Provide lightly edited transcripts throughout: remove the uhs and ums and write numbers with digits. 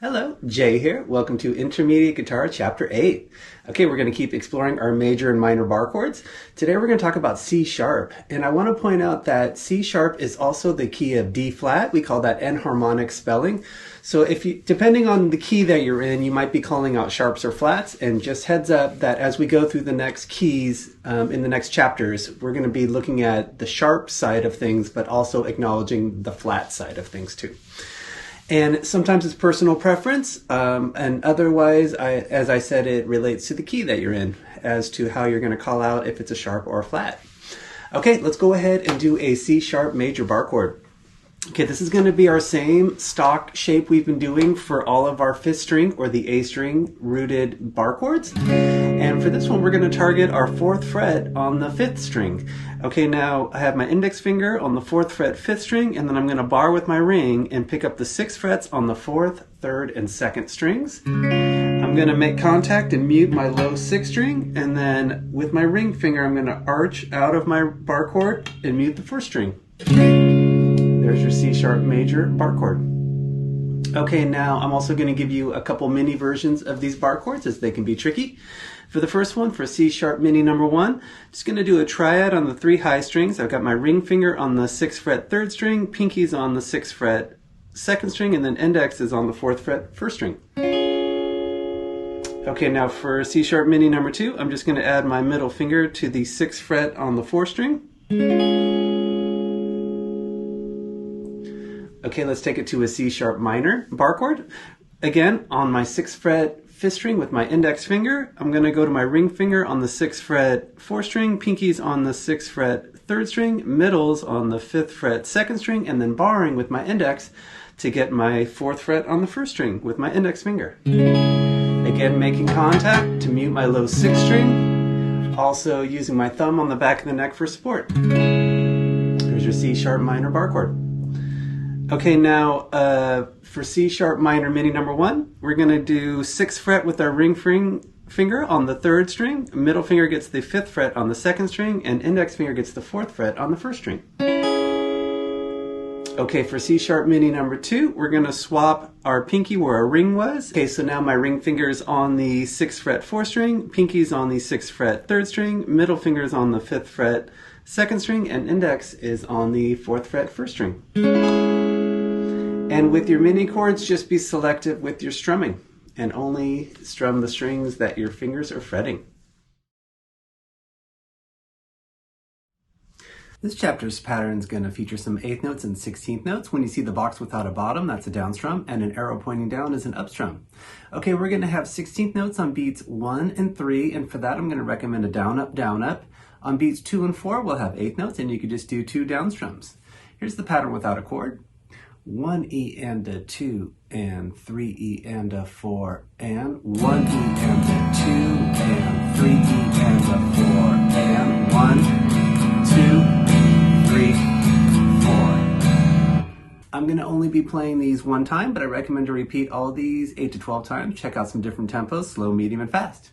Hello, Jay here. Welcome to Intermediate Guitar Chapter 8. Okay, we're going to keep exploring our major and minor bar chords. Today we're going to talk about C sharp. And I want to point out that C sharp is also the key of D flat. We call that enharmonic spelling. So depending on the key that you're in, you might be calling out sharps or flats. And just heads up that as we go through the next keys in the next chapters, we're going to be looking at the sharp side of things, but also acknowledging the flat side of things too. And sometimes it's personal preference, and otherwise, as I said, it relates to the key that you're in as to how you're going to call out if it's a sharp or a flat. Okay, let's go ahead and do a C sharp major bar chord. Okay, this is going to be our same stock shape we've been doing for all of our fifth string or the A string rooted bar chords. And for this one, we're going to target our fourth fret on the fifth string. Okay, now I have my index finger on the fourth fret, fifth string, and then I'm going to bar with my ring and pick up the 6 frets on the fourth, third, and second strings. I'm going to make contact and mute my low 6th string, and then with my ring finger, I'm going to arch out of my bar chord and mute the first string. There's your C sharp major bar chord. Okay, now I'm also going to give you a couple mini versions of these bar chords as they can be tricky. For the first one, for C sharp mini number 1, just going to do a triad on the 3 high strings. I've got my ring finger on the 6th fret 3rd string, pinky's on the 6th fret 2nd string, and then index is on the 4th fret 1st string. Okay, now for C sharp mini number 2, I'm just going to add my middle finger to the 6th fret on the 4th string. Okay, let's take it to a C sharp minor bar chord. Again, on my 6th fret 5th string with my index finger, I'm going to go to my ring finger on the 6th fret 4th string, pinky's on the 6th fret 3rd string, middle's on the 5th fret 2nd string, and then barring with my index to get my 4th fret on the 1st string with my index finger. Again, making contact to mute my low 6th string, also using my thumb on the back of the neck for support. There's your C sharp minor bar chord. Okay, now for C sharp minor mini number 1, we're going to do 6th fret with our ring finger on the 3rd string, middle finger gets the 5th fret on the 2nd string, and index finger gets the 4th fret on the 1st string. Okay, for C sharp mini number 2, we're going to swap our pinky where our ring was. Okay, so now my ring finger is on the 6th fret 4th string, pinky's on the 6th fret 3rd string, middle finger is on the 5th fret 2nd string, and index is on the 4th fret 1st string. And with your mini chords, just be selective with your strumming and only strum the strings that your fingers are fretting. This chapter's pattern is going to feature some 8th notes and 16th notes. When you see the box without a bottom, that's a down strum, and an arrow pointing down is an up strum. Okay, we're going to have 16th notes on beats 1 and 3, and for that I'm going to recommend a down, up, down, up. On beats 2 and 4, we'll have 8th notes, and you could just do 2 down strums. Here's the pattern without a chord. 1 E and a 2 and 3 E and a 4 and 1 E and a 2 and 3 E and a 4 and 1, 2, 3, 4. I'm going to only be playing these one time, but I recommend to repeat all of these 8 to 12 times. Check out some different tempos, slow, medium, and fast.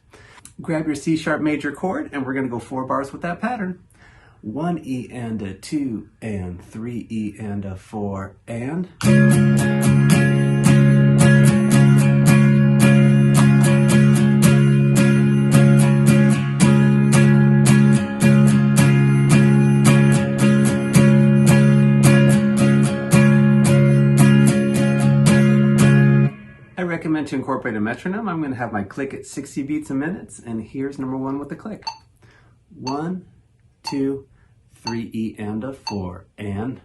Grab your C sharp major chord, and we're going to go 4 bars with that pattern. 1 E and a 2 and 3 E and a 4 and... I recommend to incorporate a metronome. I'm going to have my click at 60 beats a minute, and here's number 1 with the click. 1, 2, 3 E and a 4 and...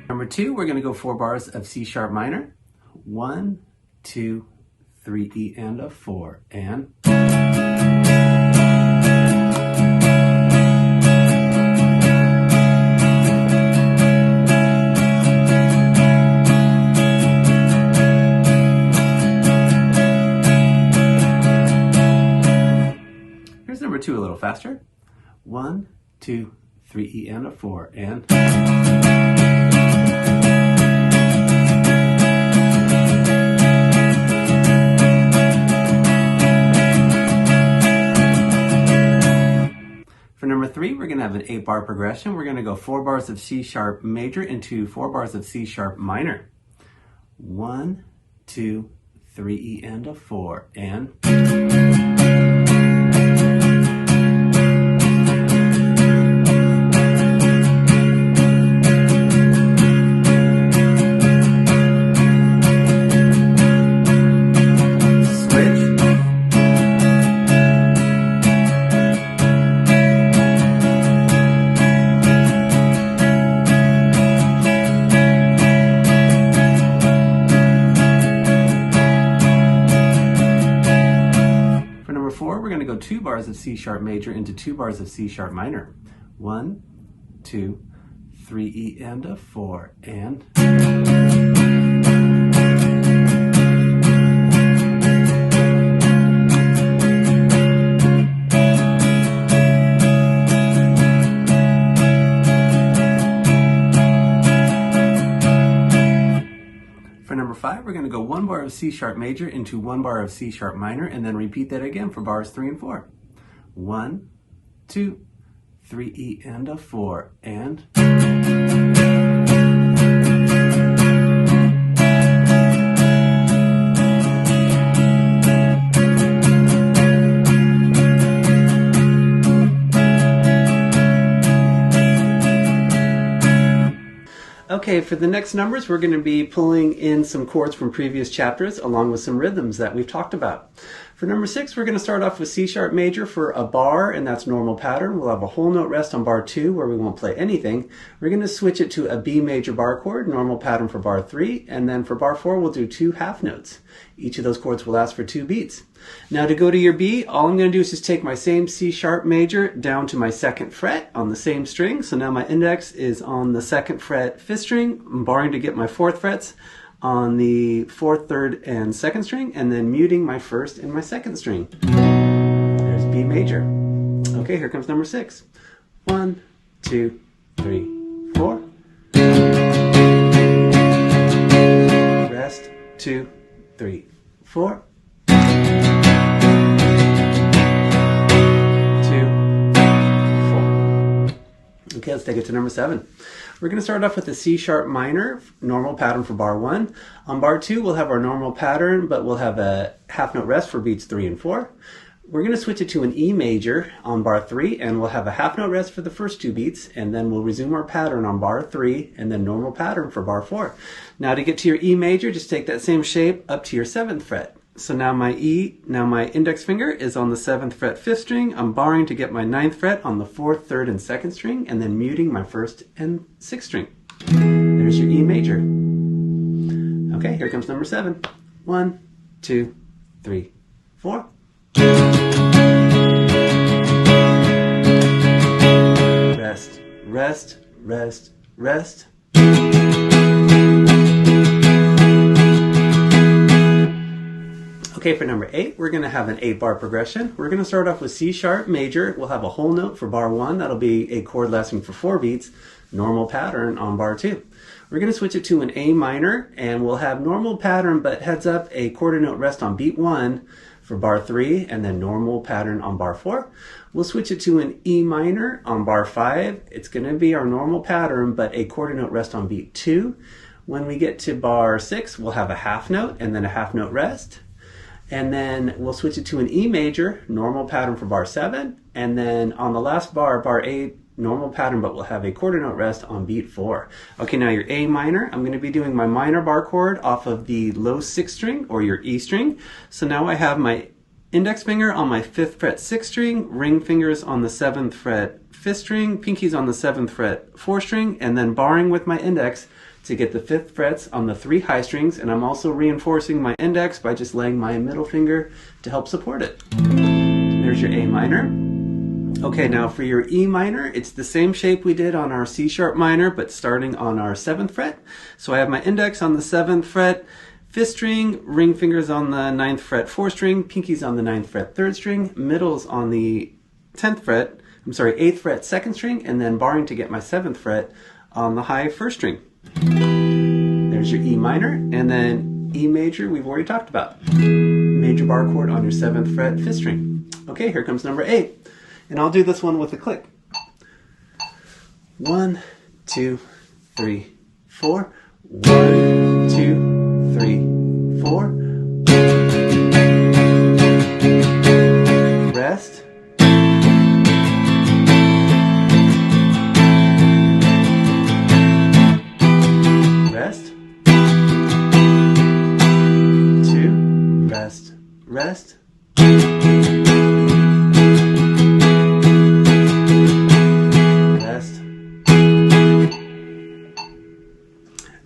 Number 2, we're going to go 4 bars of C sharp minor. 1, 2, 3 E and a 4 and... Number 2 a little faster. 1, 2, 3 E and a 4 and... to have an 8-bar progression. We're going to go 4 bars of C sharp major into 4 bars of C sharp minor. 1, 2, 3, E and a 4, and... We're going to go 2 bars of C sharp major into 2 bars of C sharp minor. 1, 2, 3, E and a 4, and... For number 5, we're going to go 1 bar of C sharp major into 1 bar of C sharp minor, and then repeat that again for bars 3 and 4. 1, 2, 3, E and a 4, and... Okay, for the next numbers, we're going to be pulling in some chords from previous chapters along with some rhythms that we've talked about. For number 6, we're going to start off with C sharp major for a bar, and that's normal pattern. We'll have a whole note rest on bar 2 where we won't play anything. We're going to switch it to a B major bar chord, normal pattern for bar 3, and then for bar 4 we'll do 2 half notes. Each of those chords will last for 2 beats. Now to go to your B, all I'm going to do is just take my same C sharp major down to my 2nd fret on the same string. So now my index is on the 2nd fret 5th string. I'm barring to get my 4th frets on the 4th, 3rd, and 2nd string, and then muting my 1st and my 2nd string. There's B major. Okay, here comes number 6. 1, 2, 3, 4. Rest, 2, 3, 4. 2, 4. Okay, let's take it to number 7. We're going to start off with a C sharp minor, normal pattern for bar 1. On bar 2, we'll have our normal pattern, but we'll have a half note rest for beats 3 and 4. We're going to switch it to an E major on bar 3, and we'll have a half note rest for the first 2 beats, and then we'll resume our pattern on bar 3, and then normal pattern for bar 4. Now to get to your E major, just take that same shape up to your 7th fret. So now my index finger is on the 7th fret 5th string. I'm barring to get my 9th fret on the 4th, 3rd, and 2nd string, and then muting my 1st and 6th string. There's your E major. Okay, here comes number 7. 1, 2, 3, 4. Rest, rest, rest, rest. Okay, for number 8, we're going to have an 8-bar progression. We're going to start off with C sharp major. We'll have a whole note for bar 1. That'll be a chord lasting for 4 beats. Normal pattern on bar 2. We're going to switch it to an A minor, and we'll have normal pattern, but heads up, a quarter note rest on beat 1 for bar 3, and then normal pattern on bar 4. We'll switch it to an E minor on bar 5. It's going to be our normal pattern, but a quarter note rest on beat 2. When we get to bar 6, we'll have a half note and then a half note rest. And then we'll switch it to an E major, normal pattern for bar 7. And then on the last bar, bar 8, normal pattern, but we'll have a quarter note rest on beat 4. Okay, now your A minor, I'm going to be doing my minor bar chord off of the low 6th string or your E string. So now I have my index finger on my 5th fret 6th string, ring fingers on the 7th fret 5th string, pinkies on the 7th fret 4th string, and then barring with my index to get the 5th frets on the 3 high strings, and I'm also reinforcing my index by just laying my middle finger to help support it. There's your A minor. Okay, now for your E minor, it's the same shape we did on our C sharp minor, but starting on our 7th fret. So I have my index on the 7th fret 5th string, ring fingers on the 9th fret 4th string, pinkies on the 9th fret 3rd string, middles on the 8th fret 2nd string, and then barring to get my 7th fret on the high 1st string. There's your E minor, and then E major we've already talked about. Major bar chord on your 7th fret 5th string. Okay, here comes number 8. And I'll do this one with a click. 1, 2, 3, 4. 1, 2, 3, 4. Rest. Rest. 2. Rest. Rest.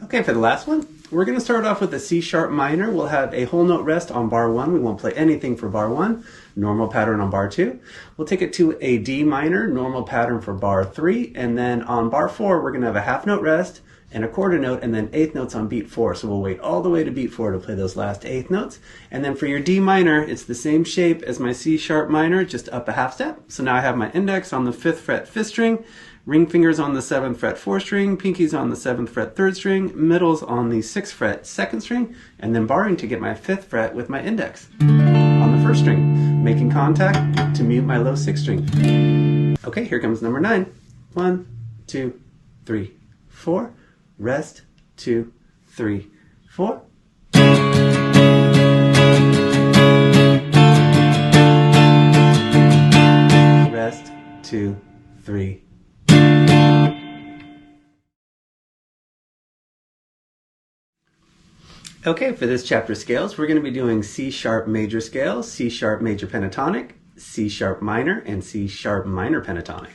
Okay, for the last one, we're going to start off with a C sharp minor. We'll have a whole note rest on bar 1. We won't play anything for bar 1. Normal pattern on bar 2. We'll take it to a D minor, normal pattern for bar 3. And then on bar 4, we're going to have a half note rest and a quarter note and then eighth notes on beat 4. So we'll wait all the way to beat 4 to play those last eighth notes. And then for your D minor, it's the same shape as my C sharp minor, just up a half step. So now I have my index on the 5th fret 5th string, ring fingers on the 7th fret 4th string, pinkies on the 7th fret 3rd string, middles on the 6th fret 2nd string, and then barring to get my 5th fret with my index on the 1st string, making contact to mute my low 6th string. Okay, here comes number 9. 1, 2, 3, 4. Rest, 2, 3, 4. Rest, 2, 3. Okay, for this chapter scales, we're going to be doing C sharp major scale, C sharp major pentatonic, C sharp minor, and C sharp minor pentatonic.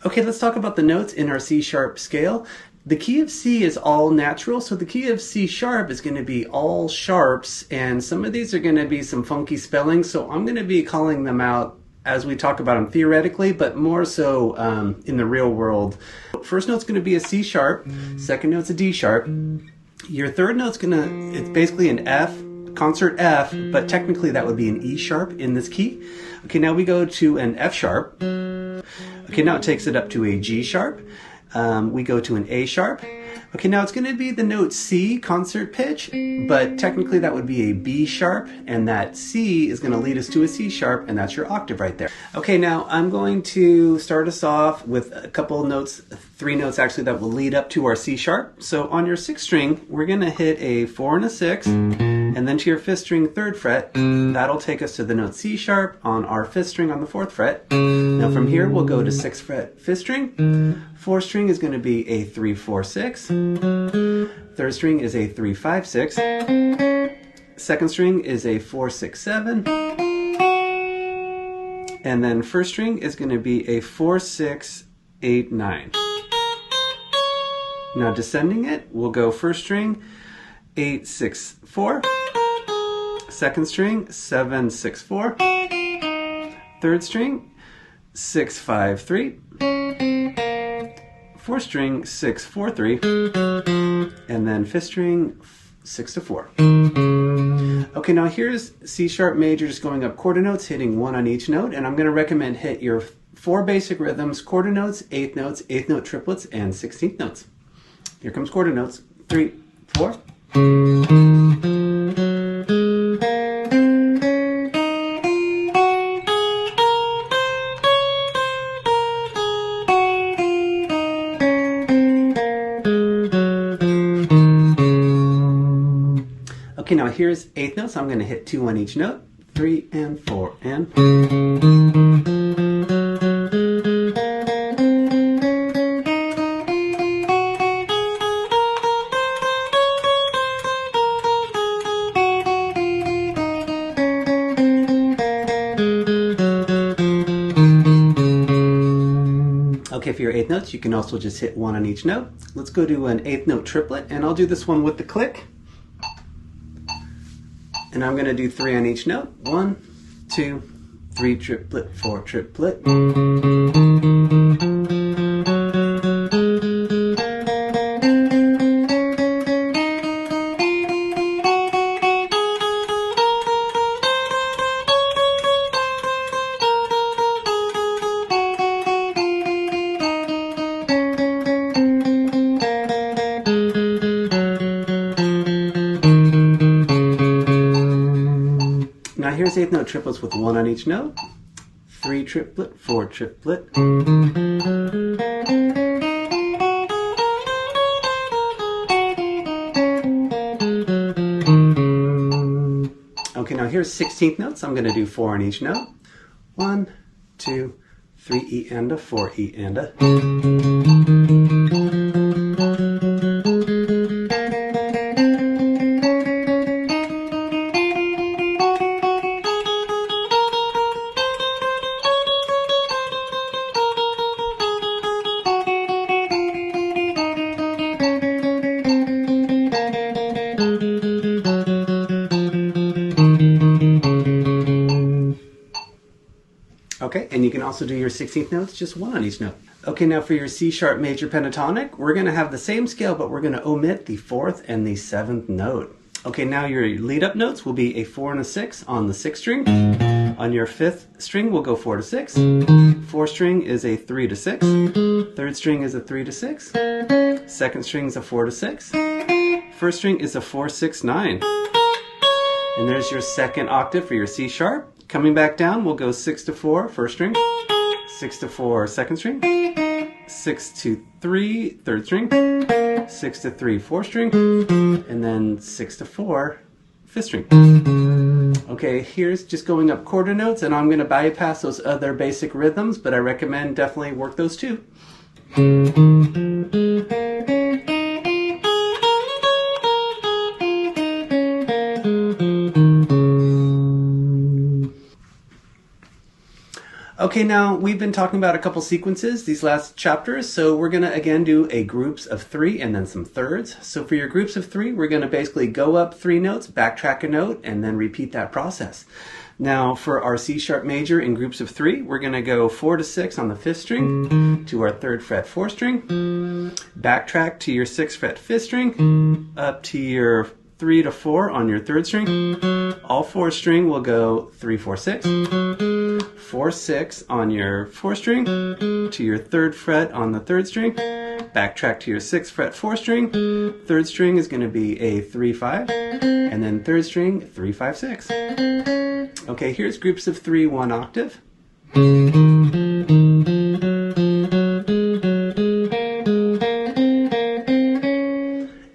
Okay, let's talk about the notes in our C sharp scale. The key of C is all natural, so the key of C sharp is going to be all sharps, and some of these are going to be some funky spelling, so I'm going to be calling them out as we talk about them theoretically, but more so in the real world. First note's going to be a C sharp, second note's a D sharp. Your third note's it's basically an F, concert F, but technically that would be an E sharp in this key. Okay, now we go to an F sharp. Okay, now it takes it up to a G sharp. We go to an A sharp. Okay, now it's going to be the note C, concert pitch, but technically that would be a B sharp, and that C is going to lead us to a C sharp, and that's your octave right there. Okay, now I'm going to start us off with a couple of notes, 3 notes actually, that will lead up to our C sharp. So on your 6th string, we're going to hit a 4 and a 6, and then to your 5th string 3rd fret, that'll take us to the note C sharp on our 5th string on the 4th fret. Now from here, we'll go to 6th fret 5th string. 4th string is going to be a 3, 4, 6. 3rd string is a 3, 5, 6. 2nd string is a 4, 6, 7. And then 1st string is going to be a 4, 6, 8, 9. Now descending it, we'll go 1st string 8, 6, 4. 2nd string 7, 6, 4. 3rd string 6, 5, 3. 4th string 6, 4, 3, and then 5th string 6 to 4. Okay, now here's C sharp major, just going up quarter notes, hitting 1 on each note, and I'm going to recommend hit your 4 basic rhythms: quarter notes, eighth note triplets, and 16th notes. Here comes quarter notes: 3, 4. Okay, now here's eighth notes. I'm going to hit 2 on each note, 3 and 4 and. Okay, for your eighth notes, you can also just hit 1 on each note. Let's go to an eighth note triplet, and I'll do this one with the click. And I'm going to do 3 on each note. 1, 2, 3 triplet, 4 triplet. Now here's eighth note triplets with 1 on each note. 3 triplet, 4 triplet. Okay, now here's 16th notes. I'm going to do 4 on each note. 1, 2, 3 E and a, 4 E and a. Okay, and you can also do your 16th notes, just 1 on each note. Okay, now for your C sharp major pentatonic, we're going to have the same scale, but we're going to omit the 4th and the 7th note. Okay, now your lead up notes will be a 4 and a 6 on the 6th string. On your 5th string, we'll go 4 to 6. 4th string is a 3 to 6. 3rd string is a 3 to 6. 2nd string is a 4 to 6. 1st string is a 4, 6, 9. And there's your 2nd octave for your C sharp. Coming back down, we'll go 6 to 4, 1st string, 6 to 4, 2nd string, 6 to 3, 3rd string, 6 to 3, 4th string, and then 6 to 4, 5th string. Okay, here's just going up quarter notes, and I'm going to bypass those other basic rhythms, but I recommend definitely work those too. Okay, now we've been talking about a couple sequences these last chapters, so we're going to again do a groups of 3 and then some thirds. So for your groups of 3, we're going to basically go up 3 notes, backtrack a note, and then repeat that process. Now for our C sharp major in groups of 3, we're going to go 4 to 6 on the 5th string to our 3rd fret 4th string, backtrack to your 6th fret 5th string, up to your 3 to 4 on your 3rd string. All 4 string will go 3, 4, 6. 4, 6 on your 4th string to your 3rd fret on the 3rd string. Backtrack to your 6th fret 4th string. 3rd string is going to be a 3, 5. And then 3rd string 3, 5, 6. Okay, here's groups of 3, 1 octave.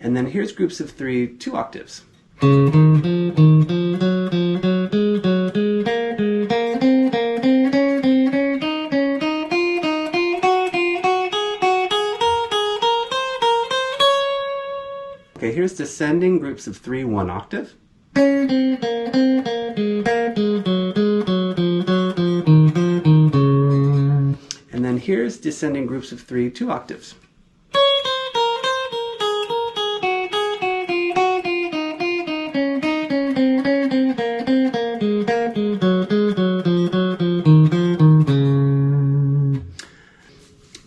And then here's groups of 3, 2 octaves. Okay, here's descending groups of 3, 1 octave. And then here's descending groups of 3, 2 octaves.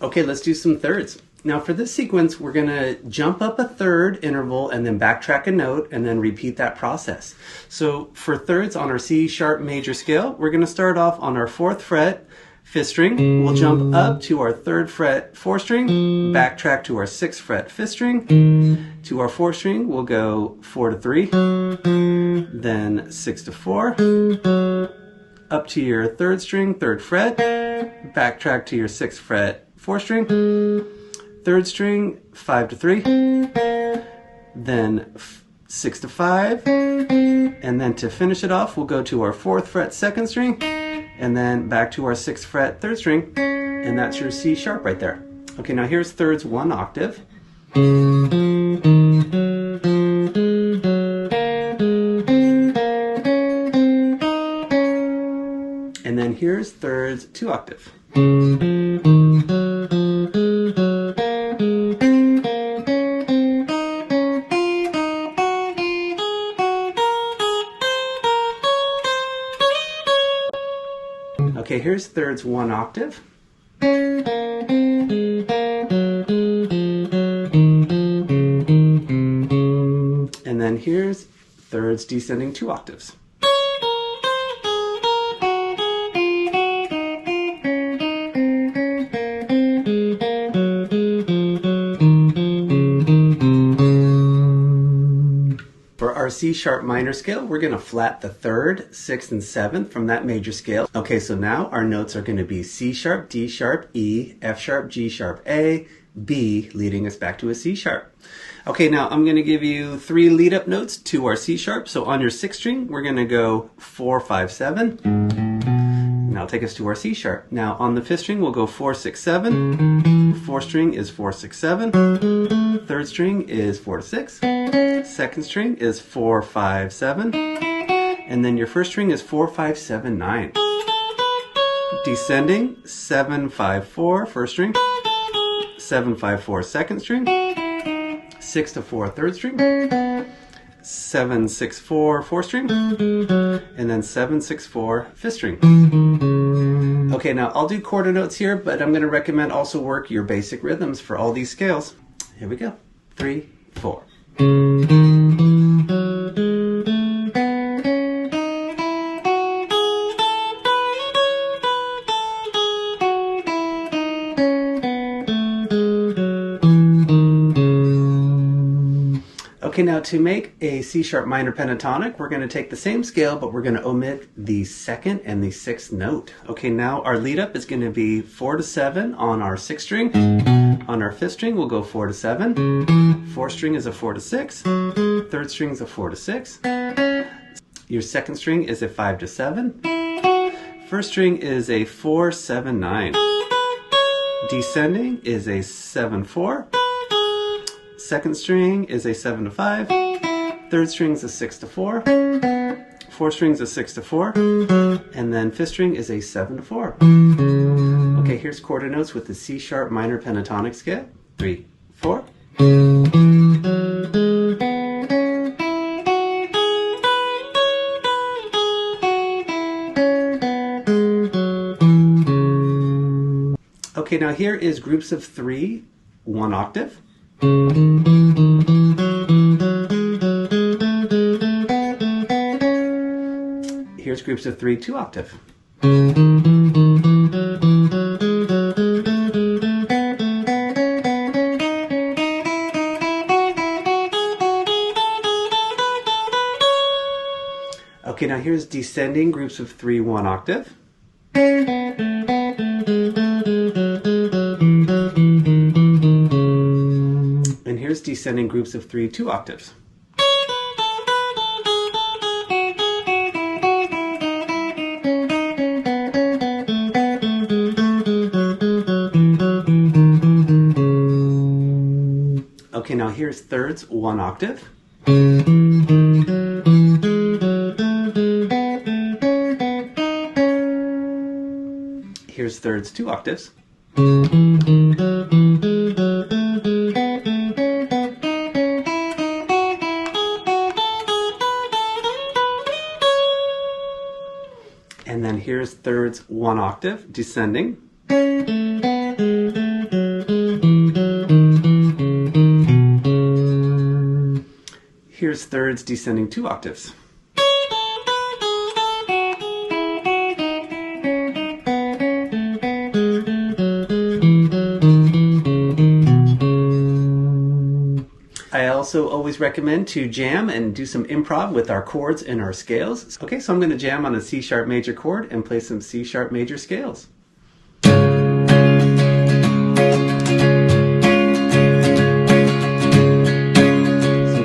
Okay, let's do some thirds. Now for this sequence, we're going to jump up a third interval and then backtrack a note and then repeat that process. So for thirds on our C sharp major scale, we're going to start off on our 4th fret 5th string. We'll jump up to our 3rd fret 4th string, backtrack to our 6th fret 5th string. To our 4th string, we'll go 4 to 3, then 6 to 4, up to your 3rd string, 3rd fret, backtrack to your 6th fret 4th string, 3rd string, 5 to 3, then 6 to 5, and then to finish it off, we'll go to our 4th fret 2nd string, and then back to our 6th fret 3rd string, and that's your C sharp right there. Okay, now here's thirds 1 octave. And then here's thirds 2 octave. Okay, here's thirds 1 octave. And then here's thirds descending 2 octaves. For our C sharp minor scale, we're going to flat the 3rd, 6th, and 7th from that major scale. Okay, so now our notes are going to be C sharp, D sharp, E, F sharp, G sharp, A, B, leading us back to a C sharp. Okay, now I'm going to give you 3 lead up notes to our C sharp. So on your 6th string, we're going to go 4, 5, 7. And that'll take us to our C sharp. Now on the 5th string, we'll go 4, 6, 7. 4th string is 4, 6, 7. 3rd string is 4 to 6. 2nd string is 4, 5, 7. And then your 1st string is 4, 5, 7, 9. Descending, 7, 5, 4, 1st string. 7, 5, 4, 2nd string. 6 to 4, 3rd string. 7, 6, 4, 4th string. And then 7, 6, 4, 5th string. Okay, now I'll do quarter notes here, but I'm going to recommend also work your basic rhythms for all these scales. Here we go. 3, 4. Okay, now to make a C sharp minor pentatonic, we're going to take the same scale, but we're going to omit the 2nd and the 6th note. Okay, now our lead up is going to be 4 to 7 on our 6th string. On our 5th string, we'll go 4 to 7. 4th string is a 4 to 6. 3rd string is a 4 to 6. Your 2nd string is a 5 to 7. 1st string is a 4, 7, 9. Descending is a 7, 4. 2nd string is a 7 to 5. 3rd string is a 6 to 4. 4th string is a 6 to 4. And then 5th string is a 7 to 4. Okay, here's quarter notes with the C sharp minor pentatonic scale. 3, 4. Okay, now here is groups of 3, 1 octave. Here's groups of 3, 2 octave. Okay, now here's descending groups of 3, 1 octave. And here's descending groups of 3, 2 octaves. Okay, now here's thirds, 1 octave. Here's thirds, 2 octaves. And then here's thirds, 1 octave, descending. Here's thirds, descending 2 octaves. I also always recommend to jam and do some improv with our chords and our scales. Okay, so I'm going to jam on a C sharp major chord and play some C sharp major scales. Some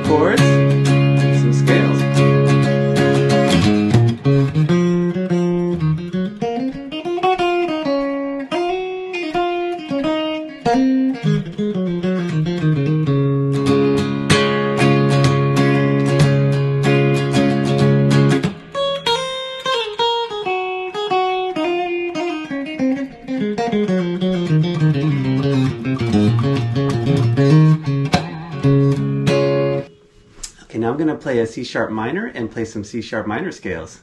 chords, some scales. Okay, now I'm going to play a C sharp minor and play some C sharp minor scales.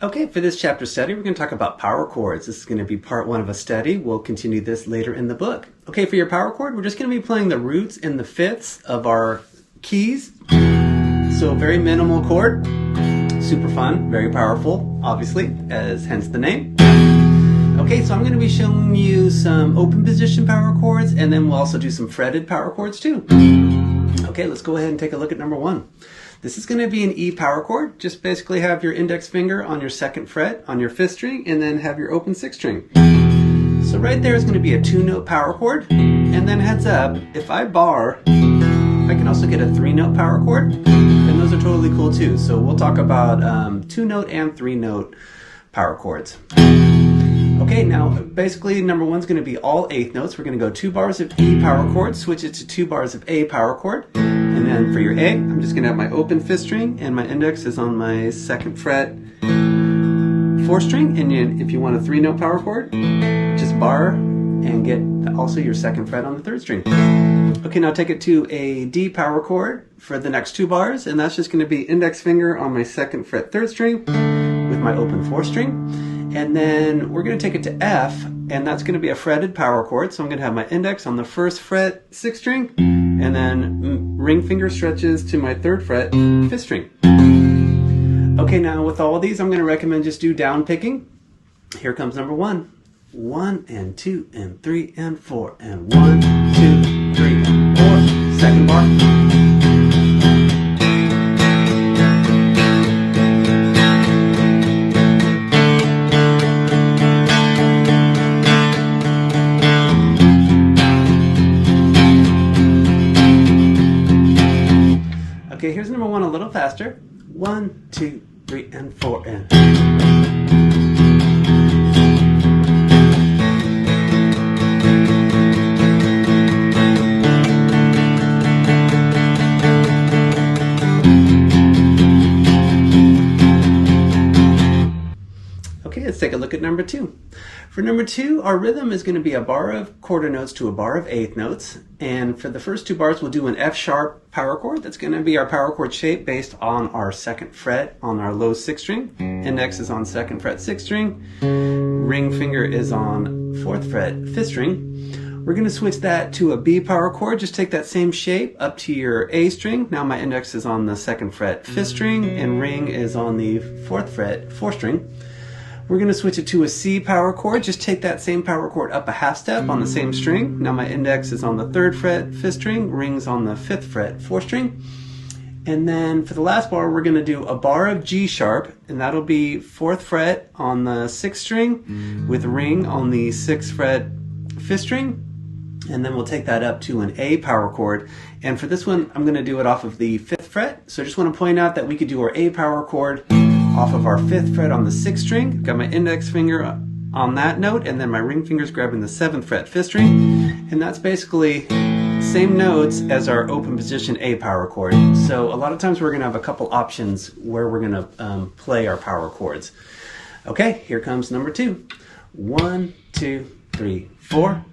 Okay, for this chapter study, we're going to talk about power chords. This is going to be part one of a study. We'll continue this later in the book. Okay, for your power chord, we're just going to be playing the roots and the fifths of our keys. So very minimal chord, super fun, very powerful, obviously, as hence the name. Okay, so I'm going to be showing you some open position power chords, and then we'll also do some fretted power chords too. Okay, let's go ahead and take a look at number one. This is going to be an E power chord. Just basically have your index finger on your second fret on your fifth string, and then have your open sixth string. So right there is going to be a two-note power chord, and then heads up, if I bar, I can also get a three-note power chord, and those are totally cool too. So we'll talk about two-note and three-note power chords. Okay, now basically number one's going to be all eighth notes. We're going to go 2 bars of E power chord, switch it to 2 bars of A power chord, and then for your A, I'm just going to have my open fifth string, and my index is on my second fret fourth string. And if you want a three-note power chord, just bar and get also your second fret on the third string. Okay, now take it to a D power chord for the next 2 bars, and that's just going to be index finger on my second fret third string with my open fourth string. And then we're going to take it to F, and that's going to be a fretted power chord. So I'm going to have my index on the first fret sixth string, and then ring finger stretches to my third fret fifth string. Okay, now with all of these, I'm going to recommend just do down picking. Here comes number one. 1 and 2 and 3 and 4 and 1, 2, 3, 4. Second bar. Okay, here's number one a little faster. 1, 2, 3, and 4 and. Okay, let's take a look at number two. For number two, our rhythm is going to be a bar of quarter notes to a bar of eighth notes. And for the first 2 bars, we'll do an F sharp power chord. That's going to be our power chord shape based on our second fret on our low sixth string. Index is on second fret sixth string. Ring finger is on fourth fret fifth string. We're going to switch that to a B power chord. Just take that same shape up to your A string. Now my index is on the second fret fifth string, and ring is on the fourth fret fourth string. We're going to switch it to a C power chord. Just take that same power chord up a half step on the same string. Now my index is on the third fret fifth string, rings on the fifth fret fourth string. And then for the last bar, we're going to do a bar of G sharp, and that'll be fourth fret on the sixth string with ring on the sixth fret fifth string. And then we'll take that up to an A power chord. And for this one, I'm going to do it off of the fifth fret. So I just want to point out that we could do our A power chord off of our fifth fret on the sixth string. Got my index finger on that note, and then my ring finger's grabbing the seventh fret fifth string. And that's basically same notes as our open position A power chord. So a lot of times we're going to have a couple options where we're going to play our power chords. Okay, here comes number two. 1, 2, 3, 4.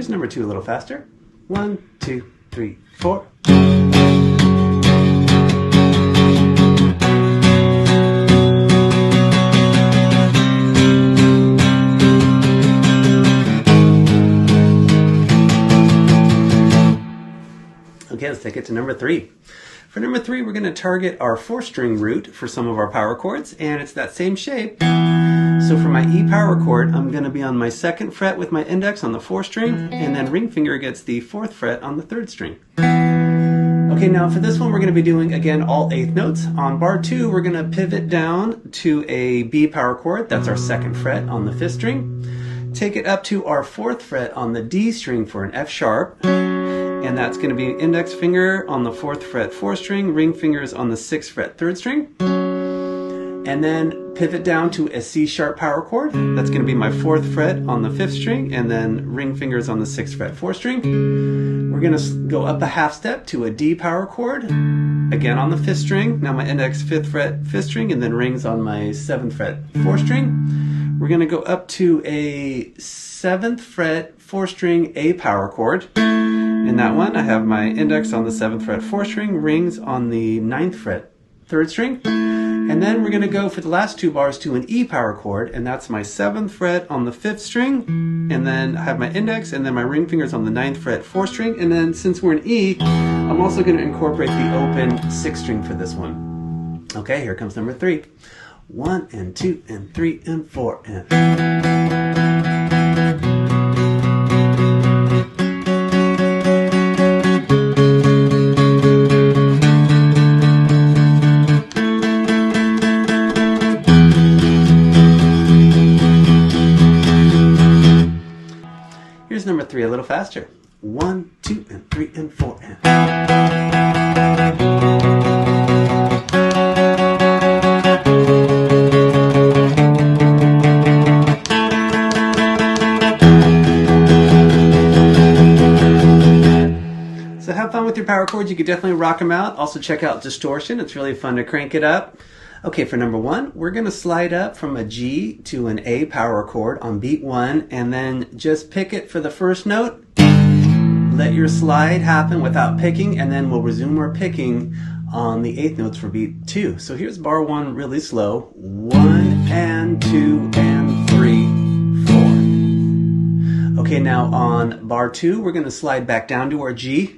Number two a little faster. 1, 2, 3, 4. Okay, let's take it to number three. For number three, we're going to target our fourth string root for some of our power chords, and it's that same shape. So for my E power chord, I'm going to be on my second fret with my index on the fourth string, and then ring finger gets the fourth fret on the third string. Okay, now for this one, we're going to be doing, again, all eighth notes. On bar 2, we're going to pivot down to a B power chord. That's our second fret on the fifth string. Take it up to our fourth fret on the D string for an F sharp. And that's going to be index finger on the fourth fret fourth string, ring fingers on the sixth fret third string. And then pivot down to a C sharp power chord. That's going to be my fourth fret on the fifth string, and then ring fingers on the sixth fret fourth string. We're going to go up a half step to a D power chord, again on the 5th string. Now my index 5th fret 5th string, and then rings on my 7th fret 4th string. We're going to go up to a 7th fret 4th string A power chord. In that one, I have my index on the 7th fret 4th string, rings on the 9th fret 3rd string. And then we're going to go for the last 2 bars to an E power chord, and that's my 7th fret on the 5th string, and then I have my index, and then my ring fingers on the 9th fret 4th string, and then since we're in E, I'm also going to incorporate the open 6th string for this one. Okay, here comes number 3. 1 and 2 and 3 and 4 and... Here's number 3 a little faster. 1, 2, and 3, and 4, and... So have fun with your power chords. You could definitely rock them out. Also check out distortion. It's really fun to crank it up. Okay, for number 1, we're going to slide up from a G to an A power chord on beat 1, and then just pick it for the first note. Let your slide happen without picking, and then we'll resume our picking on the 8th notes for beat 2. So here's bar 1 really slow. 1 and 2 and 3, 4. Okay, now on bar 2, we're going to slide back down to our G.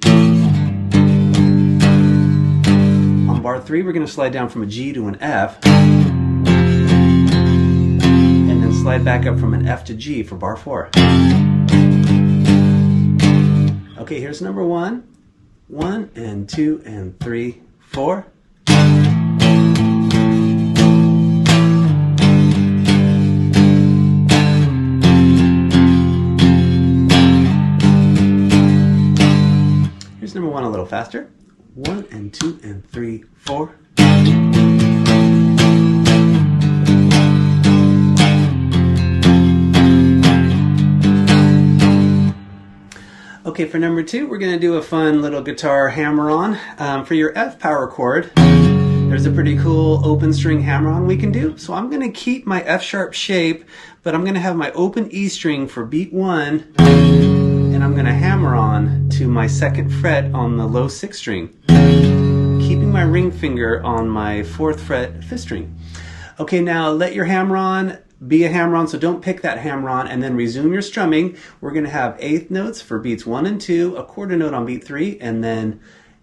Bar 3, we're going to slide down from a G to an F, and then slide back up from an F to G for bar 4. Okay, here's number 1. 1 and 2 and 3, 4. Here's number 1 a little faster. 1 and 2 and 3, 4. Okay, for number 2, we're going to do a fun little guitar hammer-on. For your F power chord, there's a pretty cool open string hammer-on we can do. So I'm going to keep my F-sharp shape, but I'm going to have my open E string for beat 1, and I'm going to hammer on to my 2nd fret on the low 6th string, keeping my ring finger on my 4th fret 5th string. Okay, now let your hammer-on be a hammer-on, so don't pick that hammer-on, and then resume your strumming. We're going to have 8th notes for beats 1 and 2, a quarter note on beat 3, and then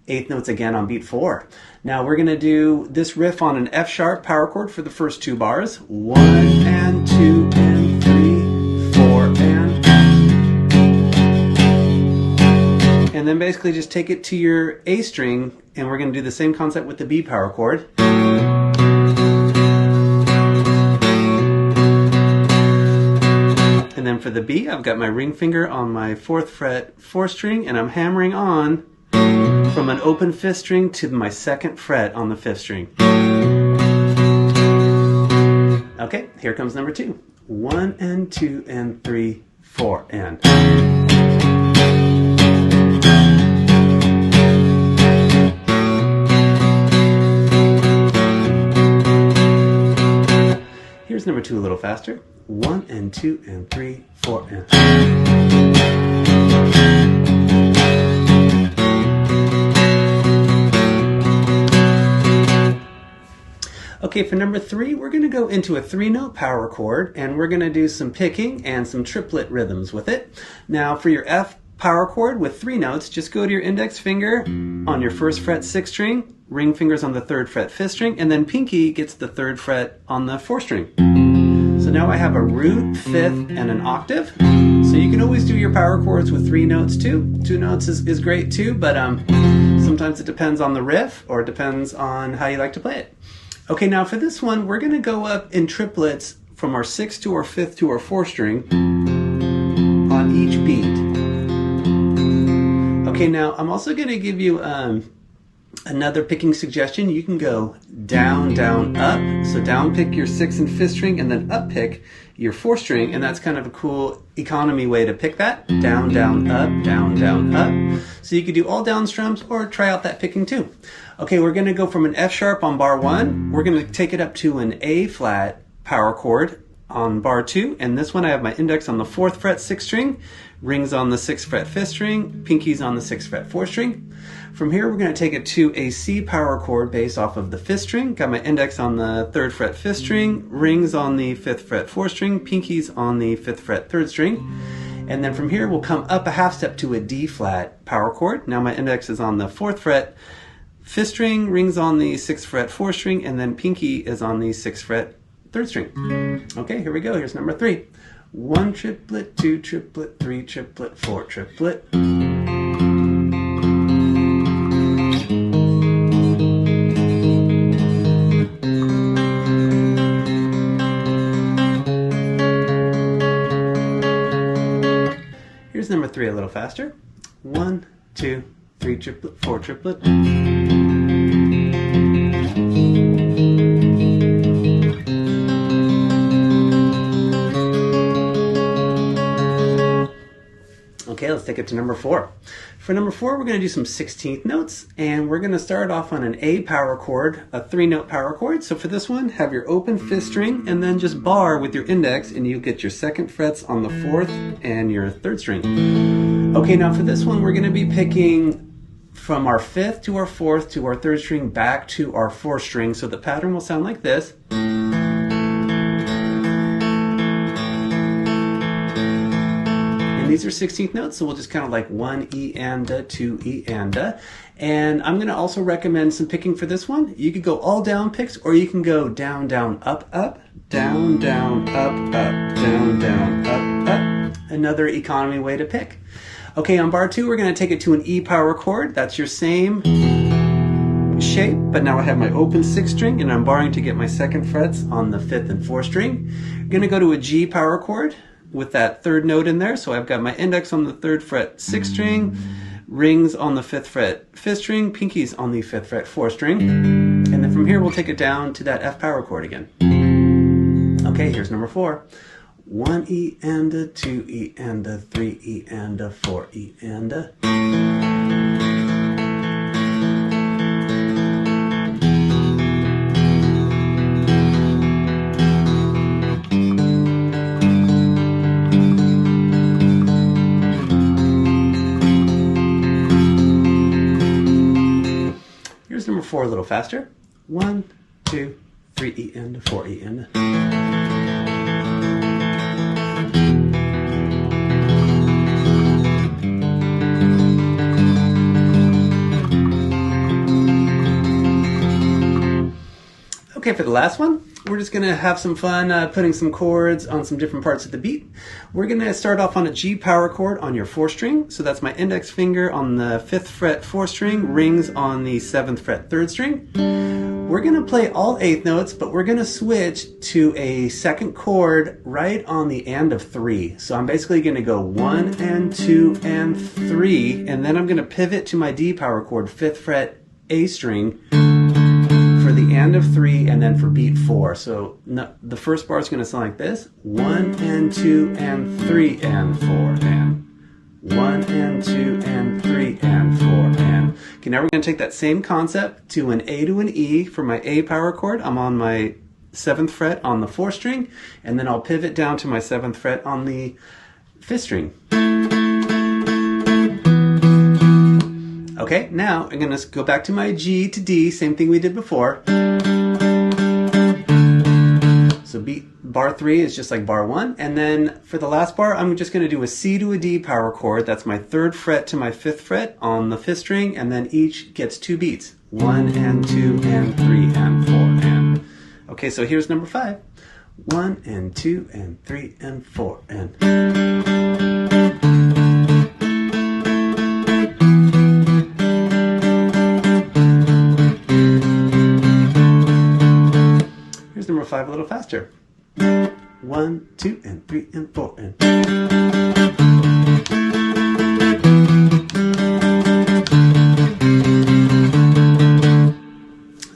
8th notes again on beat 4. Now we're going to do this riff on an F-sharp power chord for the first 2 bars. 1 and 2 and 3, 4, and then basically just take it to your A string, and we're going to do the same concept with the B power chord. And then for the B, I've got my ring finger on my 4th fret 4th string, and I'm hammering on from an open 5th string to my 2nd fret on the 5th string. Okay, here comes number 2. 1 and 2 and 3, 4, and... Here's number 2 a little faster. 1 and 2 and 3, 4, and... Okay, for number 3, we're going to go into a 3-note power chord, and we're going to do some picking and some triplet rhythms with it. Now, for your F power chord with 3 notes, just go to your index finger on your 1st fret 6th string, ring fingers on the 3rd fret 5th string, and then pinky gets the 3rd fret on the 4th string. So now I have a root, 5th, and an octave. So you can always do your power chords with 3 notes too. 2 notes is great too, but sometimes it depends on the riff, or it depends on how you like to play it. Okay, now for this one, we're going to go up in triplets from our 6th to our 5th to our 4th string on each beat. Okay, now I'm also going to give you another picking suggestion. You can go down, down, up. So down pick your 6th and 5th string, and then up pick your 4th string, and that's kind of a cool economy way to pick that. Down, down, up, down, down, up. So you could do all down strums or try out that picking too. Okay, we're gonna go from an F sharp on bar 1. We're gonna take it up to an A flat power chord on bar 2. And this one I have my index on the 4th fret 6th string, rings on the 6th fret 5th string, pinkies on the 6th fret 4th string. From here, we're going to take it to a C power chord based off of the 5th string. Got my index on the 3rd fret 5th string, rings on the 5th fret 4th string, pinkies on the 5th fret 3rd string. And then from here, we'll come up a half step to a D flat power chord. Now my index is on the 4th fret 5th string, rings on the 6th fret 4th string, and then pinky is on the 6th fret 3rd string. Okay, here we go. Here's number 3. 1 triplet, 2 triplet, 3 triplet, 4 triplet. Here's number 3 a little faster. 1, 2, 3 triplet, 4 triplet. Okay, let's take it to number 4. For number 4, we're going to do some 16th notes, and we're going to start off on an A power chord, a 3-note power chord. So for this one, have your open 5th string, and then just bar with your index, and you get your 2nd frets on the 4th and your 3rd string. Okay, now for this one, we're going to be picking from our 5th to our 4th to our 3rd string back to our 4th string. So the pattern will sound like this. These are 16th notes, so we'll just kind of like 1 E and a, 2 E and a. And I'm going to also recommend some picking for this one. You could go all down picks, or you can go down, down, up, up, down, down, up, up, down, down, up, up. Another economy way to pick. Okay, on bar 2, we're going to take it to an E power chord. That's your same shape, but now I have my open 6th string, and I'm barring to get my 2nd frets on the 5th and 4th string. I'm going to go to a G power chord with that 3rd note in there. So I've got my index on the 3rd fret 6th string, rings on the 5th fret 5th string, pinkies on the 5th fret 4th string. And then from here we'll take it down to that F power chord again. Okay, here's number 4. 1 E and a, 2 E and a, 3 E and a, 4 E and a. Number 4 a little faster. 1, 2, 3 E and a, 4 E and a. Okay, for the last one, we're just going to have some fun putting some chords on some different parts of the beat. We're going to start off on a G power chord on your 4th string. So that's my index finger on the 5th fret 4th string, rings on the 7th fret 3rd string. We're going to play all 8th notes, but we're going to switch to a 2nd chord right on the and of 3. So I'm basically going to go 1 and 2 and 3, and then I'm going to pivot to my D power chord, 5th fret A string, for the and of 3, and then for beat 4. So no, the first bar is going to sound like this. 1 and 2 and 3 and 4 and 1 and 2 and 3 and 4 and. Okay, now we're going to take that same concept to an A to an E for my A power chord. I'm on my 7th fret on the 4th string, and then I'll pivot down to my 7th fret on the 5th string. Okay, now I'm going to go back to my G to D, same thing we did before. So bar 3 is just like bar 1. And then for the last bar, I'm just going to do a C to a D power chord. That's my 3rd fret to my 5th fret on the 5th string, and then each gets 2 beats. 1 and 2 and 3 and 4 and. Okay, so here's number 5. 1 and 2 and 3 and 4 and. Number 5 a little faster. 1, 2 and 3 and 4 and.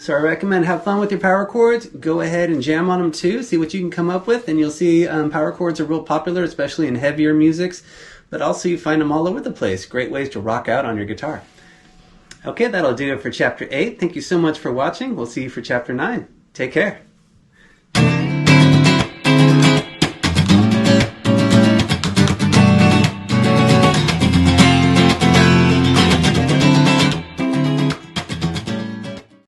Sorry recommend have fun with your power chords. Go ahead and jam on them too. See what you can come up with, and you'll see power chords are real popular, especially in heavier musics. But also you find them all over the place. Great ways to rock out on your guitar. Okay, that'll do it for Chapter 8. Thank you so much for watching. We'll see you for Chapter 9. Take care.